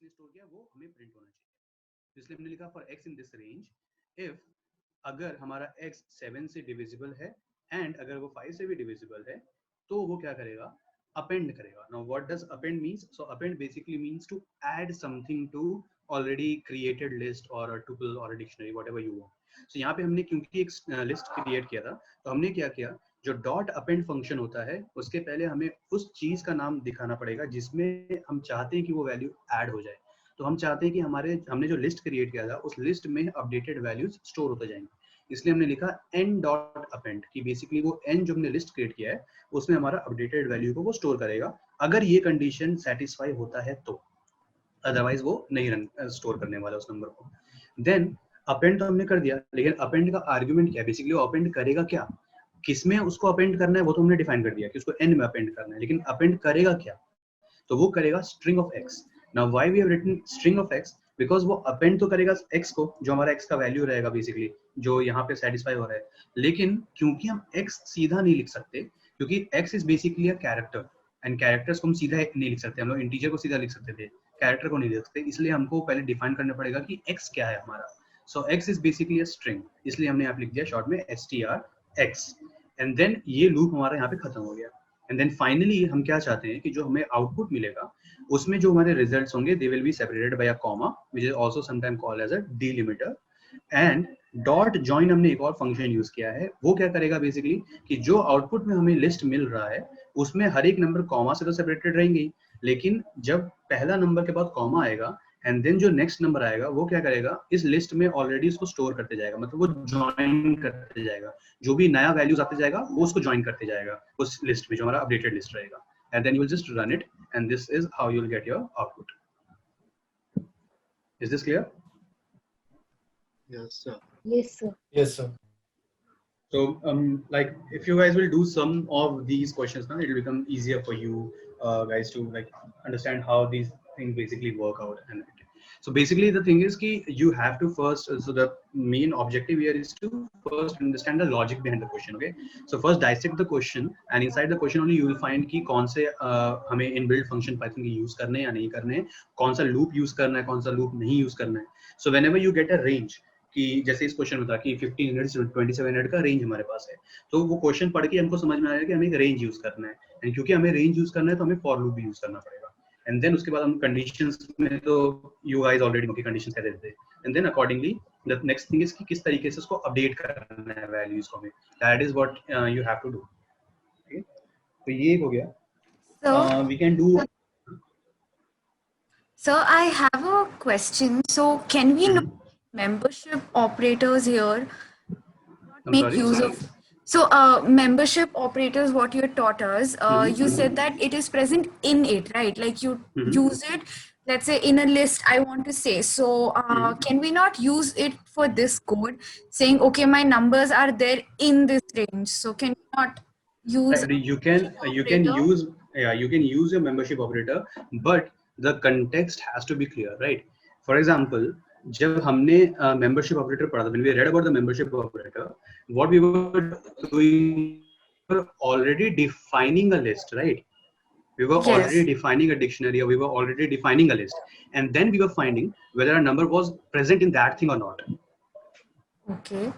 Basically store किया वो हमें प्रिंट होना चाहिए। इसलिए हमने लिखा for x in this range if अगर हमारा x 7 से डिविजिबल है एंड अगर वो 5 से भी डिविजिबल है तो वो क्या करेगा, append करेगा। Now what does append means? So append basically means to add something to already created list or a tuple or a dictionary, whatever you want. So यहाँ पे हमने क्योंकि एक लिस्ट क्रिएट किया था तो हमने क्या किया, जो डॉट अपेंड फंक्शन होता है उसके पहले हमें उस चीज का नाम दिखाना पड़ेगा जिसमें हम चाहते हैं कि वो वैल्यू ऐड हो जाए। तो हम चाहते हैं कि हमने जो लिस्ट क्रिएट किया था उस लिस्ट में अपडेटेड वैल्यूज स्टोर होते जाएंगे, इसलिए हमने लिखा n डॉट अपेंड कि बेसिकली वो n जो हमने लिस्ट क्रिएट किया है उसमें हमारा अपडेटेड वैल्यू को वो स्टोर करेगा अगर ये कंडीशन सेटिस्फाई होता है तो, अदरवाइज वो नहीं रन स्टोर करने वाला उस नंबर को। देन अपेंड तो हमने कर दिया, लेकिन अपेंड का आर्गुमेंट क्या है, बेसिकली वो अपेंड करेगा क्या, किसमें उसको अपेंड करना है वो तो हमने डिफाइन कर दिया कि उसको n में अपेंड करना है, लेकिन अपेंड करेगा क्या, तो वो करेगा string of x। Now why we have written string of x, because वो अपेंड तो करेगा x को जो हमारा x का वैल्यू रहेगा बेसिकली जो यहाँ पे सेटिस्फाई हो रहा है, लेकिन क्योंकि हम x सीधा नहीं लिख सकते क्योंकि x is basically a character and characters को हम सीधा नहीं लिख सकते, हम लोग इंटीजर को सीधा लिख सकते थे, कैरेक्टर को नहीं लिख सकते, इसलिए हमको पहले डिफाइन करना पड़ेगा कि x क्या है हमारा। सो x is basically a string, इसलिए हमने यहाँ पे लिख दिया शॉर्ट में strx एंड देन ये लूप हमारा यहाँ पे खत्म हो गया। एंड देन फाइनली हम क्या चाहते हैं कि जो हमें आउटपुट मिलेगा उसमें जो हमारे रिजल्ट्स होंगे they will be separated by a comma which is also sometime called as a delimiter. And dot join हमने एक और फंक्शन यूज किया है, वो क्या करेगा बेसिकली कि जो आउटपुट में हमें लिस्ट मिल रहा है उसमें हर एक नंबर कॉमा से तो सेपरेटेड रहेंगे, लेकिन जब पहला नंबर के बाद कॉमा आएगा एंड देन जो नेक्स्ट नंबर आएगा वो क्या करेगा इस लिस्ट में ऑलरेडी उसको स्टोर करते जाएगा, मतलब वो ज्वाइन करते जाएगा, जो भी नया वैल्यूज आते जाएगा वो उसको ज्वाइन करते जाएगा उस लिस्ट में जो हमारा अपडेटेड लिस्ट रहेगा, and then you will just run it and this is how you will get your output. Is this clear? Yes, sir. Yes, sir. Yes, sir. So like if you guys will do some of these questions now, it will become easier for you guys to like understand how these things basically work out. And so basically the thing is ki you have to first, so the main objective here is to first understand the logic behind the question. Okay, so first dissect the question and inside the question only you will find कि कौन से हमें inbuilt function Python के use करने हैं या नहीं करने हैं, कौन सा loop use करना है, कौन सा loop नहीं use करना है. So whenever you get a range कि जैसे इस क्वेश्चन में था कि 1500 से 2700 का रेंज हमारे पास है, तो वो क्वेश्चन पढ़ के हमको समझ में आया कि हमें एक रेंज यूज करना है, एंड क्योंकि हमें रेंज यूज करना है तो हमें फॉर लूप भी यूज करना पड़ेगा, एंड देन उसके बाद हम कंडीशंस में तो यू गाइस ऑलरेडी नो कि कंडीशंस क्या देते हैं, and then accordingly the next thing is कि किस तरीके से उसको अपडेट करना है वैल्यूज को हमें, that is what you have to do. Okay, तो ये हो गया. So, we can do. so I have a question. So, can we know membership operators here? I'm Make sorry? use of. So, membership operators, what you taught us, you said that it is present in it, right? Like you use it, let's say in a list, I want to say. So, can we not use it for this code, saying, okay, my numbers are there in this range. So, can you not use? You can use, yeah, you can use your membership operator, but the context has to be clear, right? For example, जब हमने membership operator पढ़ा था, when we read about the membership operator, what we were doing, we were already defining a list, right? We were already defining a dictionary, or we were already defining a list, and then we were finding whether a number was present in that thing or not. Okay.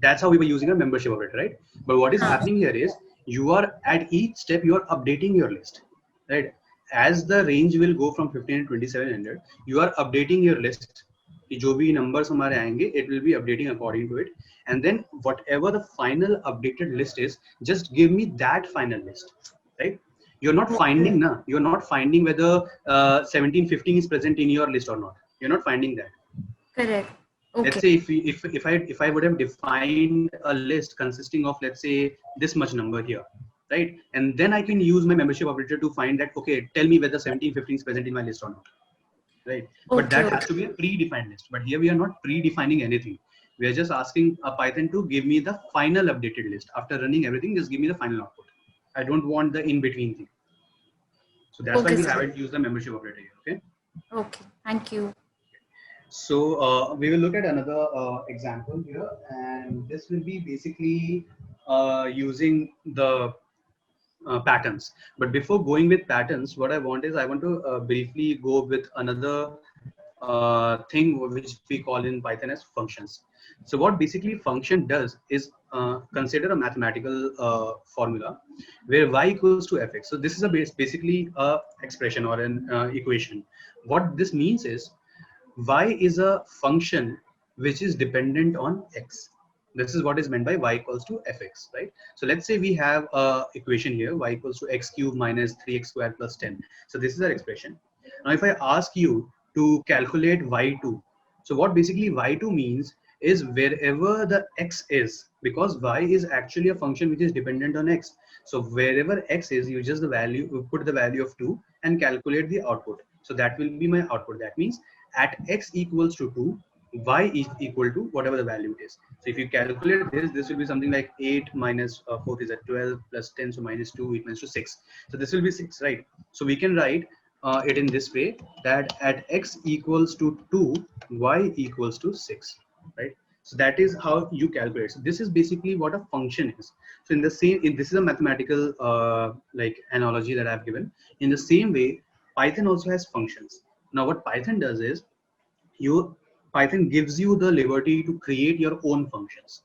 That's how we were using a membership operator, right? But what is happening here is you are at each step you are updating your list, right? As the range will go from 1500 to 2700, you are updating your list. जो भी numbers हमारे आएंगे, it will be updating according to it, and then whatever the final updated list is, just give me that final list, right? You're not finding you're not finding whether 1715 is present in your list or not. You're not finding that. Correct. Okay. Let's say if I would have defined a list consisting of, let's say, this much number here, right? And then I can use my membership operator to find that, okay, tell me whether 1715 is present in my list or not, right? But that has to be a predefined list. But here we are not predefining anything. We are just asking a Python to give me the final updated list. After running everything, just give me the final output. I don't want the in-between thing. So that's why we haven't used the membership operator here, okay? Okay, thank you. So we will look at another example here, and this will be basically using the patterns. But before going with patterns, what I want is I want to briefly go with another thing which we call in Python as functions. So what basically function does is consider a mathematical formula where y equals to fx. So this is a basically a expression or an equation. What this means is y is a function which is dependent on x. This is what is meant by y equals to fx, right? So let's say we have a equation here, y equals to x cubed minus 3x squared plus 10. So this is our expression. Now if I ask you to calculate y2, so what basically y2 means is wherever the x is, because y is actually a function which is dependent on x. So wherever x is, you just the value, you put the value of 2 and calculate the output. So that will be my output. That means at x equals to 2, y is equal to whatever the value it is. So if you calculate this will be something like 8 minus 4 is at 12 plus 10, so minus 2 equals to 6. So this will be 6, right? So we can write it in this way, that at x equals to 2, y equals to 6, right? So that is how you calculate. So this is basically what a function is. So in the same, this is a mathematical like analogy that I've given. In the same way, Python also has functions. Now what Python does is, Python gives you the liberty to create your own functions.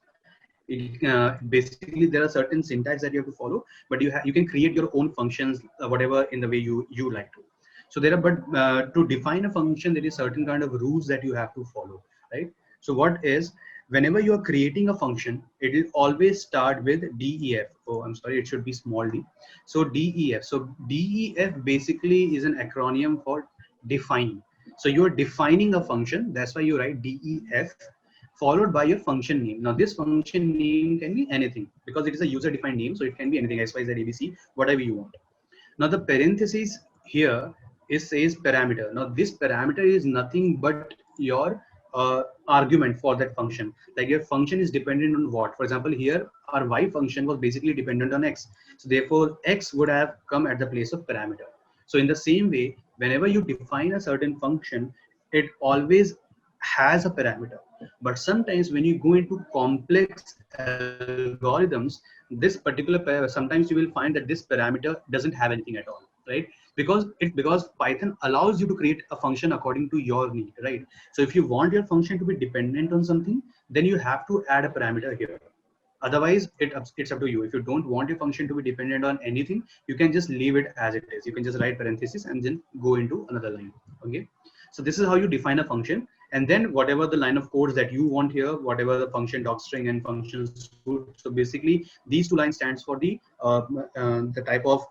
Basically there are certain syntax that you have to follow, but you can create your own functions, whatever in the way you like to. So there are, but to define a function, there is certain kind of rules that you have to follow, right? So what is, whenever you are creating a function, it will always start with def. Oh, I'm sorry, it should be small d. So def. So def basically is an acronym for define. So you're defining a function, that's why you write def followed by your function name. Now this function name can be anything because it is a user defined name, so it can be anything, x, y, z, abc, whatever you want. Now the parentheses here says parameter. Now this parameter is nothing but your argument for that function. Like your function is dependent on what? For example, here our y function was basically dependent on x. So therefore x would have come at the place of parameter. So in the same way, whenever you define a certain function, it always has a parameter. But sometimes when you go into complex algorithms, this particular sometimes you will find that this parameter doesn't have anything at all, right? Because Python allows you to create a function according to your need, right? So if you want your function to be dependent on something, then you have to add a parameter here. Otherwise it's up to you. If you don't want your function to be dependent on anything, you can just leave it as it is. You can just write parentheses and then go into another line. Okay, so this is how you define a function. And then whatever the line of codes that you want here, whatever the function docstring and functions, so basically these two lines stands for the type of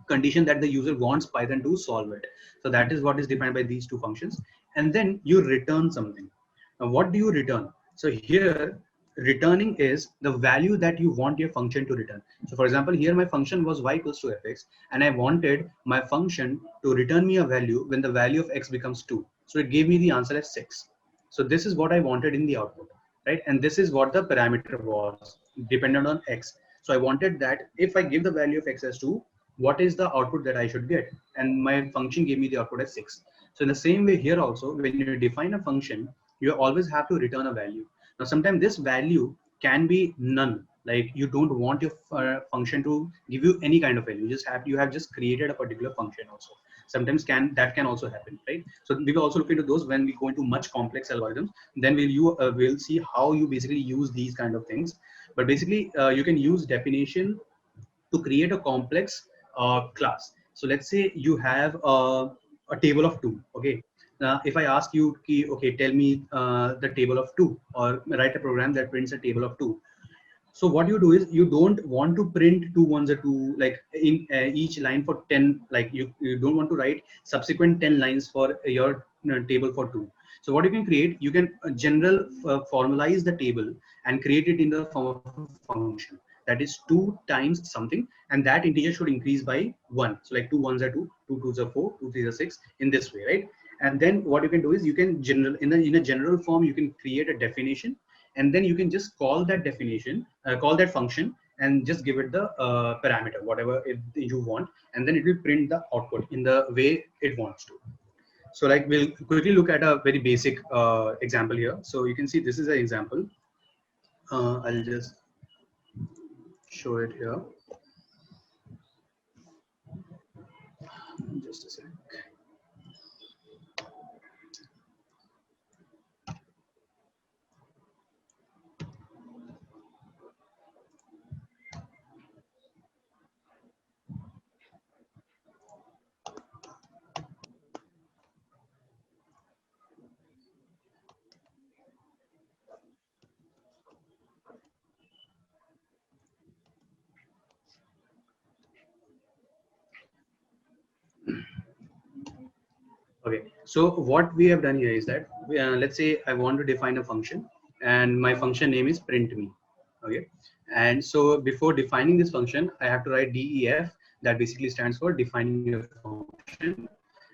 condition that the user wants Python to solve it. So that is what is defined by these two functions. And then you return something. Now what do you return? So here returning is the value that you want your function to return. So for example, here my function was y equals to fx, and I wanted my function to return me a value when the value of x becomes 2. So it gave me the answer as 6. So this is what I wanted in the output, right? And this is what the parameter was, dependent on x. So I wanted that if I give the value of x as 2, what is the output that I should get? And my function gave me the output as 6. So in the same way here also, when you define a function, you always have to return a value. Now sometimes this value can be none, like you don't want your function to give you any kind of value. You have just created a particular function also. Sometimes that can also happen, right? So we will also look into those when we go into much complex algorithms. Then we'll see how you basically use these kind of things. But basically you can use definition to create a complex class. So let's say you have a table of 2. Okay, if I ask you, okay, tell me the table of 2, or write a program that prints a table of 2. So what you do is, you don't want to print 2 ones or 2 like in each line for 10, like you don't want to write subsequent 10 lines for your table for 2. So what you can create, you can formalize the table and create it in the form of a function that is 2 times something, and that integer should increase by 1. So like 2 ones are 2, 2 twos are 4, 2 threes are 6, in this way, right? And then what you can do is, you can in a general form, you can create a definition, and then you can just call that definition, call that function, and just give it the parameter, whatever you want, and then it will print the output in the way it wants to. So like we'll quickly look at a very basic example here. So you can see this is an example. I'll just show it here. Just a sec. Okay, so what we have done here is that let's say I want to define a function and my function name is print me. Okay, and so before defining this function I have to write def, that basically stands for defining your function,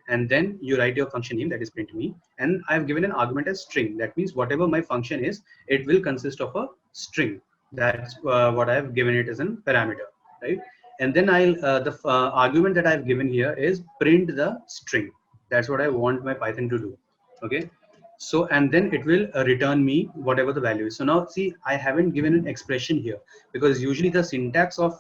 and then you write your function name, that is print me, and I have given an argument as string. That means whatever my function is, it will consist of a string. That's what I have given it as a parameter, right? And then the argument that I have given here is print the string. That's what I want my Python to do. Okay, so and then it will return me whatever the value is. So now see, I haven't given an expression here, because usually the syntax of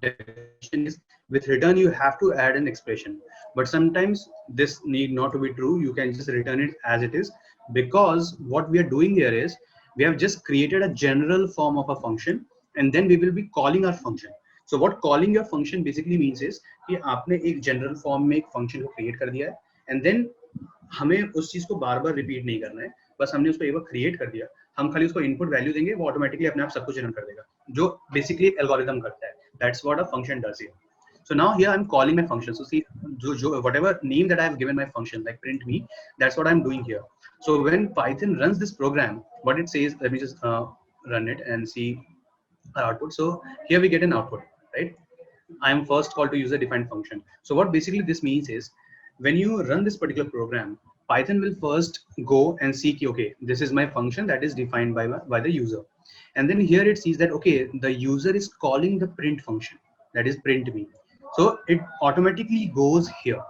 definition is with return you have to add an expression, but sometimes this need not to be true. You can just return it as it is, because what we are doing here is we have just created a general form of a function, and then we will be calling our function. So what calling your function basically means is कि आपने एक general form में एक function को create कर दिया है, and then हमें उस चीज को बार बार रिपीट नहीं करना है, बस हमने उसको एक बार क्रिएट कर दिया, हम खाली उसको इनपुट वैल्यू देंगे, वो ऑटोमेटिकली अपने आप सब कुछ रन कर देगा, जो बेसिकली एल्गोरिथम करता है. That's what a function does here. So now here I'm calling my function. So see, whatever name that I have given my function, like print me, that's what I'm doing here. So when Python runs this program, what it says, let me just run it and see our output. So here we get an output, right? I'm first called to user defined function. So what basically this means is, when you run this particular program, Python will first go and see, okay, this is my function that is defined by the user. And then here it sees that, okay, the user is calling the print function, that is print me. So it automatically goes here.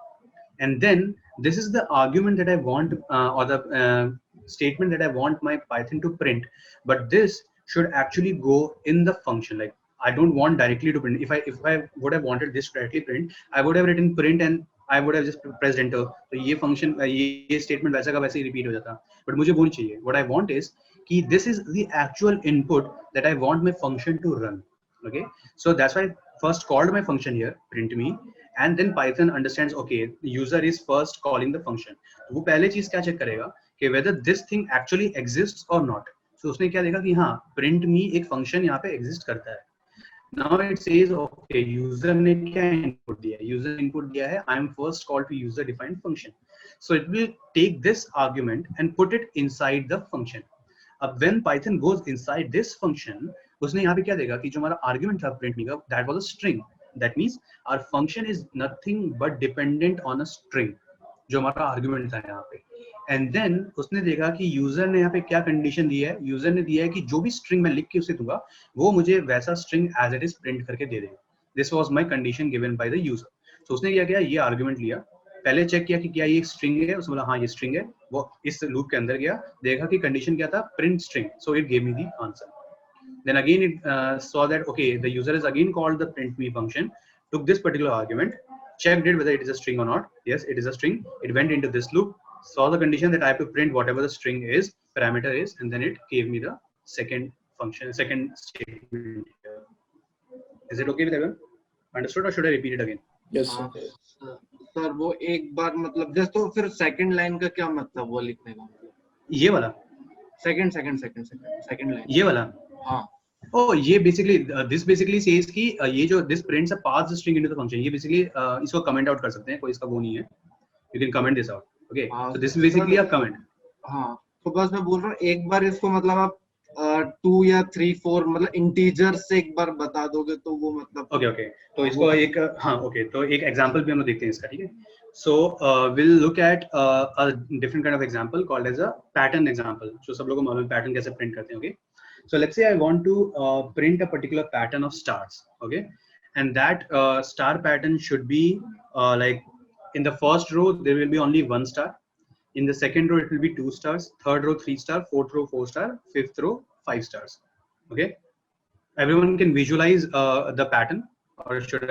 And then this is the argument that I want, or the statement that I want my Python to print. But this should actually go in the function. Like I don't want directly to print. If I would have wanted this to directly print, I would have written print and I would have just pressed enter. So ये function, ये statement वैसा का वैसे ही repeat हो जाता. But मुझे वो नहीं चाहिए. What I want is कि this is the actual input that I want my function to run. Okay, so that's why I first called my function here, print me, and then Python understands, okay, the user is first calling the function. वो पहले चीज क्या check करेगा कि whether this thing actually exists or not. So उसने क्या देखा कि हाँ, print me एक function यहाँ पे exist करता है. Now it says, okay, user ने क्या input दिया है? User input दिया है, I am first called to user defined function. So it will take this argument and put it inside the function. अब when Python goes inside this function, उसने यहाँ पे क्या देगा कि जो हमारा argument था print me का, that was a string. That means our function is nothing but dependent on a string, जो हमारा argument था यहाँ पे. And then उसने देखा कि यूजर ने यहाँ पे क्या कंडीशन दी है. यूजर ने दिया है कि जो भी स्ट्रिंग मैं लिख के उसे दूंगा, वो मुझे वैसा string as it is print करके दे देगा. This was my condition given by the user. तो उसने क्या किया, ये आर्गुमेंट लिया, पहले चेक किया कि क्या ये स्ट्रिंग है, उसने बोला हाँ ये स्ट्रिंग है. वो इस लूप के अंदर गया, देखा कि कंडीशन क्या था, print string. So it gave me the answer. Then again it saw that, okay, the user is again called the print me function, took this particular argument, checked it whether it is a string or not. Yes, it is a string. It went into this loop, saw the condition that I have to print whatever the string is, parameter is, and then it gave me the second function, second statement here. Is it okay with everyone? Understood, or should I repeat it again? Yes, sir. वो एक बार मतलब just, तो फिर second line का क्या मतलब वो लिखने का? ये वाला सेकंड लाइन, ये वाला. हाँ. Oh, ये basically this basically says कि ये जो this prints a pass the string into the function. ये basically इसको comment out कर सकते हैं, कोई इसका वो नहीं है. You can comment this out. Okay. So this is basically a comment. हाँ. तो बस मैं बोल रहा हूँ एक बार इसको मतलब आप 2 या 3 4 मतलब इंटीजर से एक बार बता दोगे तो वो मतलब. Okay. तो इसको एक हाँ okay, तो एक example भी हम लोग देखते हैं इसका, ठीक है. So we'll look at a different kind of example called as a pattern example. So सब लोगों को मालूम है pattern कैसे print करते हैं. Okay. So let's say I want to print a particular pattern of stars, okay, and that star pattern should be like in the first row there will be only 1 star, in the second row it will be 2 stars, third row 3 star, fourth row 4 star, fifth row 5 stars. Okay, everyone can visualize the pattern, or should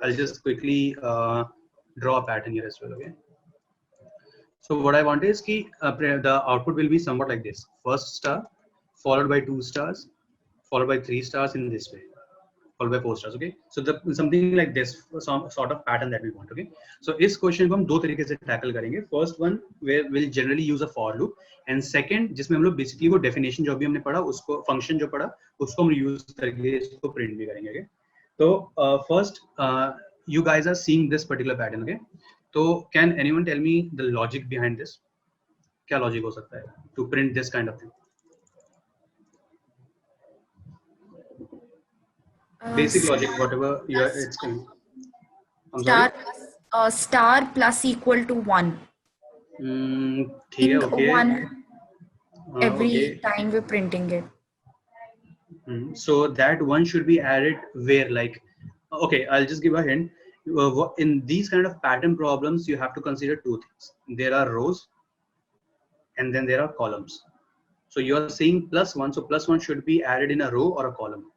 I'll just quickly draw a pattern here as well. Okay, so what I want is ki the output will be somewhat like this: first star followed by 2 stars, followed by 3 stars in this way, followed by 4 stars. Okay, so something like this, some sort of pattern that we want. Okay, so इस question को हम दो तरीके से tackle करेंगे. First one will generally use a for loop, and second जिसमें हम लोग बेसिकली वो डेफिनेशन जो भी हमने पढ़ा, उसको फंक्शन जो पढ़ा उसको हम यूज करके इसको प्रिंट भी करेंगे. Okay, तो first you guys are seeing this particular pattern. Okay, तो can anyone tell me the logic behind this? क्या logic हो सकता है to print this kind of thing? Basic logic, whatever you are, it's coming. I'm sorry. Star plus equal to 1. ठीक है, okay. 1 every okay. time we're printing it. So that one should be added where, like, okay, I'll just give a hint. In these kind of pattern problems, you have to consider two things. There are rows and then there are columns. So you are saying +1, so +1 should be added in a row or a column.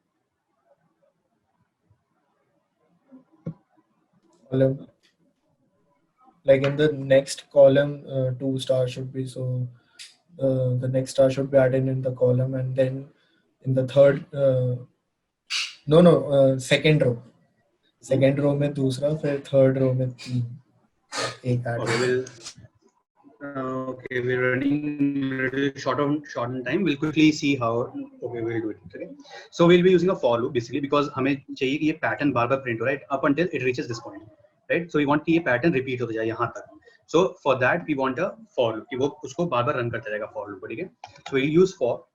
Column. Like in the next column, 2 stars should be, so the next star should be added in the column, and then in the third second row में दूसरा, फिर third row में 3 एक add. Okay, we're running a little short on time. We'll quickly see how. Okay, we'll do it. Okay, so we'll be using a for loop basically because हमें चाहिए कि ये pattern बार-बार print हो, right? Up until it reaches this point, right? So we want कि ये pattern repeat होता जाए यहाँ तक. So for that we want a for loop कि वो उसको बार-बार run करता जाएगा for loop, ठीक है? So we'll use for.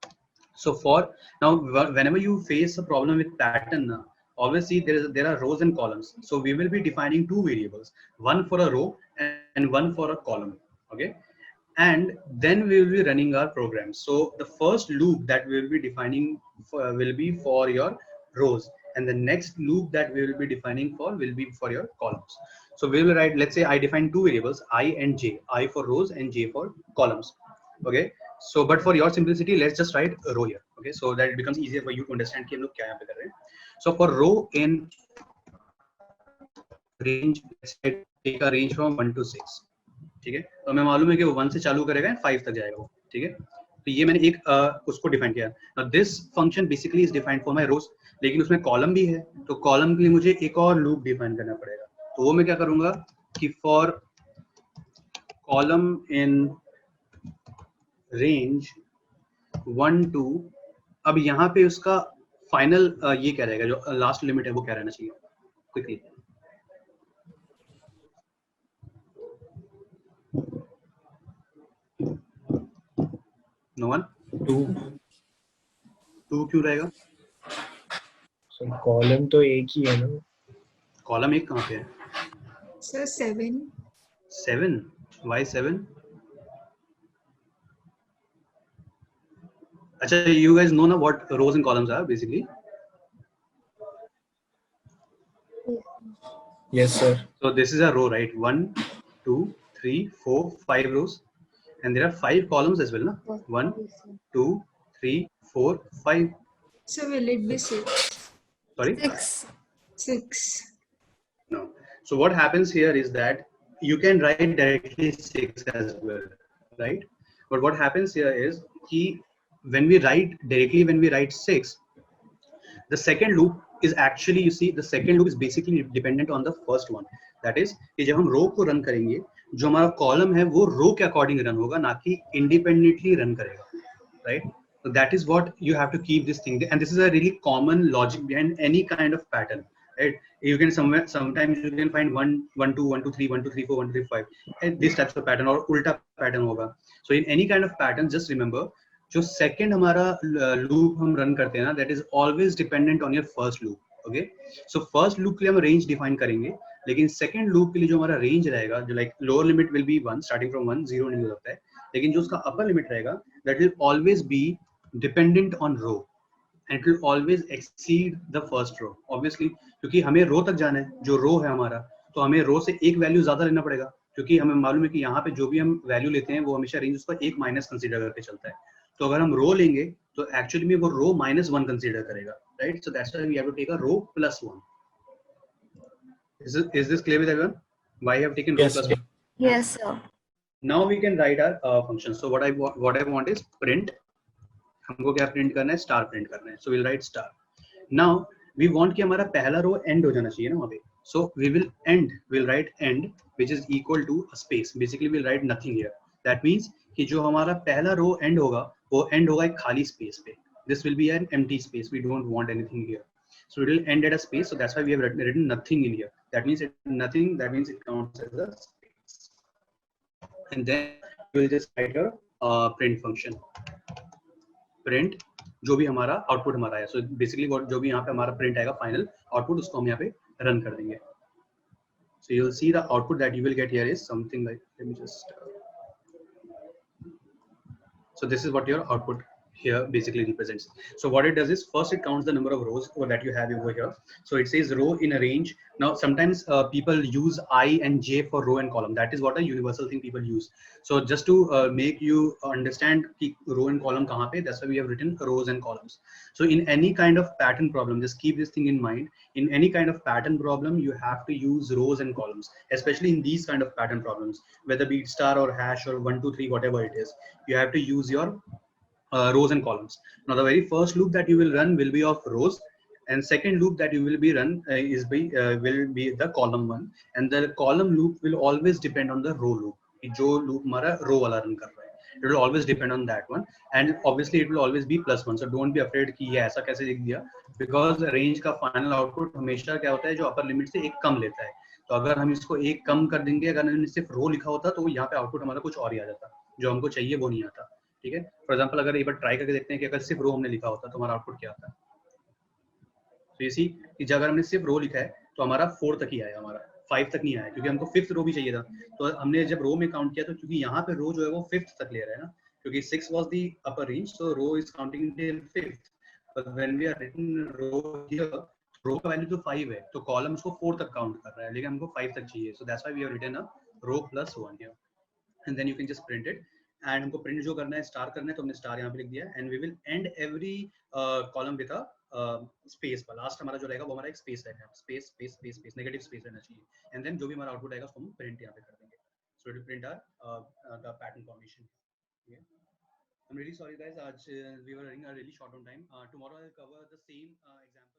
So for now, whenever you face a problem with pattern, always see there are rows and columns. So we will be defining two variables, one for a row and one for a column. Okay, and then we will be running our program. So the first loop that we will be defining will be for your rows, and the next loop that we will be defining will be for your columns. So we will write, let's say I define two variables, I and j, I for rows and j for columns. Okay, so but for your simplicity, let's just write a row here. Okay, so that it becomes easier for you to understand कि हम लोग क्या यहाँ पे कर रहे हैं. So for row in range, let's take a range from 1 to 6. ठीक है, तो हमें मालूम है कि वो 1 से चालू करेगा एंड 5 तक जाएगा वो. ठीक है, तो ये मैंने एक उसको डिफाइन किया. Now this function basically is defined for my rows, लेकिन उसमें कॉलम भी है, तो कॉलम के लिए मुझे एक और लूप डिफाइन करना पड़ेगा. तो वो मैं क्या करूंगा कि for column in range 1 to, अब यहाँ पे उसका फाइनल ये क्या रहेगा, जो लास्ट लिमिट है वो क्या रहना चाहिए क्विकली. No one? 2 क्यों रहेगा? So column तो एक ही है ना. कॉलम एक कहाँ पे है? Sir, 7. 7? Why 7? अच्छा, you guys know ना what rows and columns are basically? Yes sir. So this is a row, right? 1, 2, 3, 4, 5 rows, and there are 5 columns as well, na? 1, 2, 3, 4, 5. So will it be 6? Sorry? 6. No. So what happens here is that you can write directly 6 as well, right? But what happens here is कि when we write 6, the second loop is actually, you see, the second loop is basically dependent on the first one. That is कि जब हम रो को run करेंगे, जो हमारा column है वो रो के अकॉर्डिंग रन होगा, ना कि इंडिपेंडेंटली रन करेगा, right? So that is what you have to keep this thing, and this is a really common logic behind any kind of pattern, right? You can sometimes you can find 1, 1, 2, 1, 2, 3, 1, 2, 3, 4, 1, 2, 3, 5, and this types of pattern or ulta pattern होगा. So in any kind of pattern, just remember, जो second हमारा loop हम run करते हैं ना, that is always dependent on your first loop. Okay, so first loop के लिए हम range define करेंगे, लेकिन second loop के लिए जो हमारा range रहेगा, जो like lower limit will be 1, starting from 1, 0 नहीं हो सकता है, लेकिन जो उसका upper limit रहेगा, that will always be dependent on row, and it will always exceed the first row. Obviously, क्योंकि हमें रो तक जाना है, जो रो है हमारा, तो हमें रो से एक वैल्यू ज्यादा लेना पड़ेगा, क्योंकि हमें मालूम है कि यहाँ पे जो भी हम वैल्यू लेते हैं वो हमेशा रेंज उसका एक माइनस कंसीडर करके चलता है. तो अगर हम रो लेंगे तो एक्चुअली में वो रो -1 कंसीडर करेगा, right? So that's why we have to take a row +1. Is this clear with everyone? Why I have taken row Yes, +1? Yes, sir. Now we can write our function. So what I want is print. हमको क्या print करना है? Star print करना है. So we'll write star. Now we want कि हमारा पहला row and हो जाना चाहिए ना वहाँ पे. So we'll write end, which is equal to a space. Basically we'll write nothing here. That means कि जो हमारा पहला रो एंड होगा, वो एंड होगा एक खाली स्पेस पे. This will be an empty space. We don't want anything here. So it will end at a space. So that's why we have written nothing in here. That means nothing. That means it counts as a space. and then you will just write your print function. Print जो भी हमारा output हमारा है, so basically जो भी यहाँ पे हमारा print आएगा final output, उसको हम यहाँ पे run कर देंगे. So you'll see the output that you will get here is something like, let me just so this is what your output here basically represents. So what it does is, first it counts the number of rows that you have over here. So it says row in a range. Now sometimes people use I and J for row and column. That is what a universal thing people use. So just to make you understand ki row and column kahan pe, that's why we have written rows and columns. So in any kind of pattern problem, just keep this thing in mind. In any kind of pattern problem, you have to use rows and columns, especially in these kind of pattern problems, whether be it star or hash or 1, 2, 3, whatever it is, you have to use your rows and columns. Now the very first loop that you will run will be of rows, and second loop that you will be run will be the column one, and the column loop will always depend on the row loop. जो loop हमारा row वाला run कर रहा है, it will always depend on that one, and obviously it will always be +1. So don't be afraid कि ये ऐसा कैसे लिख दिया, because range का final output हमेशा क्या होता है, जो upper limit से एक कम लेता है. तो अगर हम इसको एक कम कर देंगे, अगर हमने सिर्फ रो लिखा होता तो यहाँ पे आउटपुट हमारा कुछ और ही आ जाता, जो हमको चाहिए वो नहीं आता. ठीक है, फॉर एग्जांपल अगर एक बार ट्राई करके देखते हैं कि अगर सिर्फ रो हमने लिखा होता तो हमारा आउटपुट क्या आता है. तो ये सी कि अगर हमने सिर्फ रो लिखा है तो हमारा 4 तक ही आया, हमारा 5 तक नहीं आया, क्योंकि हमको 5th रो भी चाहिए था. तो हमने जब रो में काउंट किया तो क्योंकि यहाँ पे रो जो है वो 5th तक ले रहा है ना, क्योंकि 6 was the upper range, so row is counting till 5th. But when we are written row here, row का वैल्यू तो 5 है, तो कॉलम उसको 4 तक काउंट कर रहा है, लेकिन हमको 5 तक चाहिए. So that's why we have written a row +1 here, and then you can just print it. And हमको प्रिंट जो करना है, स्टार करना है, तो हमने स्टार यहाँ पे लिख दिया. And we will end every column with a space पर. लास्ट हमारा जो रहेगा वो हमारा एक स्पेस रहेगा, space space space space, negative space रहना चाहिए. एंड देन जो भी हमारा आउटपुट आएगा उसको हम प्रिंट यहाँ पे कर देंगे. So it will print our the pattern formation. I'm really sorry guys, we were running a really short on time. Tomorrow I'll cover the same example.